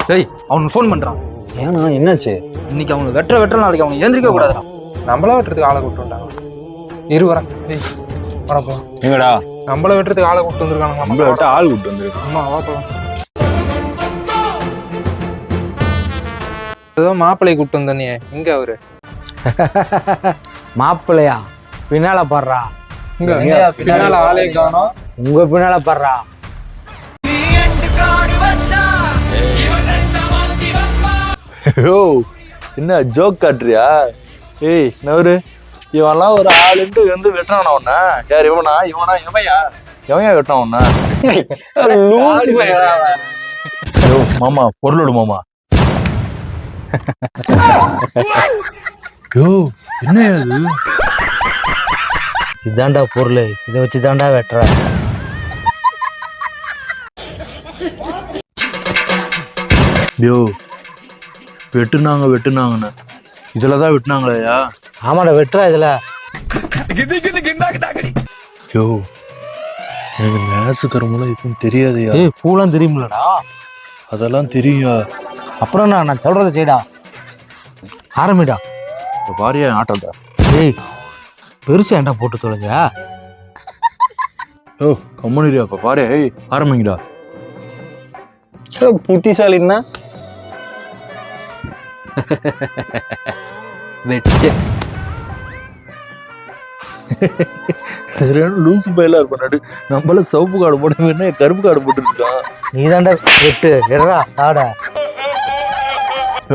டேய் அவனுக்கு ஃபோன் பண்றான். ஏன்னா என்னாச்சு? இன்னைக்கு அவனுக்கு வெட்ட நாளைக்கு அவனுக்கு எந்திரிக்க கூடாதுடா. நம்மள வெட்டுறதுக்கு ஆளை கூப்பிட்டு வந்தாங்க. வரேன். டேய் வரப்போ எங்கடா? நம்மள வெட்டுறதுக்கு ஆளை கூப்பிட்டு வந்திருக்காங்க. நம்மள வெட்ட ஆள் கூப்பிட்டு வந்திருக்காங்க. அம்மா வா போலாம். ஏதோ மாப்பிள்ளை கூப்பிட்டு வந்த நீ எங்க அவரு? மாப்பிள்ளையா? பின்னால பாடுறா. இங்க பின்னால ஆளே காணோம். உங்க பின்னால பாடுறா. என்ன ஜோக் காட்டுறியா? ஏய் நவரு, இவன்லாம் ஒரு ஆளுன்ட்டு வந்து வெட்டானா உன்ன? யார் இவனா? எவையா வெட்டான் உன்ன? மாமா பொருளோடு மாமா. யோ என்ன அது? இதாண்டா பொருள், இதை வச்சு தாண்டா வெட்டுற. யோ வெட்டுனாங்கன்னு இதுலதான் வெட்டினாங்களையா? ஆமாடா வெட்டுறா இதுல. யோ எனக்கு மேசு கருமெல்லாம் எதுவும் தெரியாதுயா. ஏய் பூலாம் தெரியுமில்லடா. அதெல்லாம் தெரியும். அப்புறம் நான் சொல்றத செய்டா. ஆரம்பிடா. பாரியா ஆட்டம்தா. ஏய் பெருசா ஏன்டா போட்டு தொலைஞ்ச? ஓ கம்முனிரியா அப்ப பாரு. ஏய் ஆரம்பிங்கடா. புத்திசாலின்னா வெட்டு. சரியான லூசு பயிலா இருப்பாடு. நம்மள சிவப்பு காடு போட்டு என்ன கருப்பு காடு போட்டுருக்கான். நீ தாண்டா வெட்டு. எடுறா ஆட.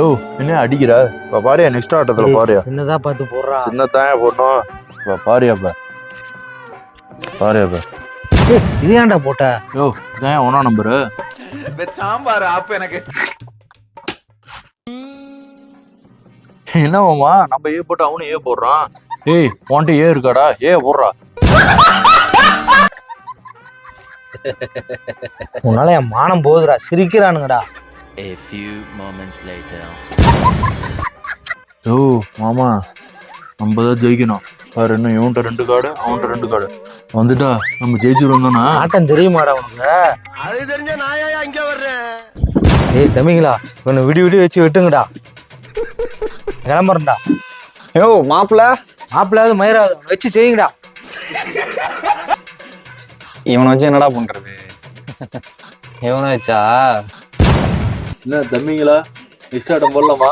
ஓ என்ன அடிக்கிறா? இப்ப பாரியா நெக்ஸ்ட் ஆட்டத்துல பாரியா. சின்னதா பார்த்து போடுறா. சின்னதான் போடணும். இப்ப பாரியாப்ப இது ஏன்டா போட்ட? யோ இதான் ஒன்னா நம்பரு. சாம்பார் ஆப்பு எனக்கு. என்ன மாமா நம்ம ஏ போட்டு அவனு ஏ போடுறான். ஏய் உன்ட்டு ஏ இருக்காடா? ஏ போடுறா. உன்னால என் மானம் போகுதுடா. சிரிக்கிறானுங்கடா. A few moments later. யோ மாமா நம்ம தான் ஜெயிக்கணும். பாரு என்ன இவன்ட்ட 2 கார்டு அவன்கிட்ட 2 கார்டு வந்துட்டா நம்ம ஜெயிச்சிருவோம் தானா? ஆட்டம் தெரியுமாடா உனக்கு? அது தெரிஞ்ச நாயா இங்க வர்றேன். ஏய் தம்பிங்களா இவனை விடி வச்சு வெட்டுங்கடா. கிளம்புறா. யோ மாப்பிள்ள மாப்பிள்ளாவது மயிராது வச்சு செய்யுங்கடா. இவனை வச்சு என்னடா பண்றது? எவனை வச்சா? என்ன தம்பிங்களா நெக்ஸ்ட் ஆட்டம் போடலாமா?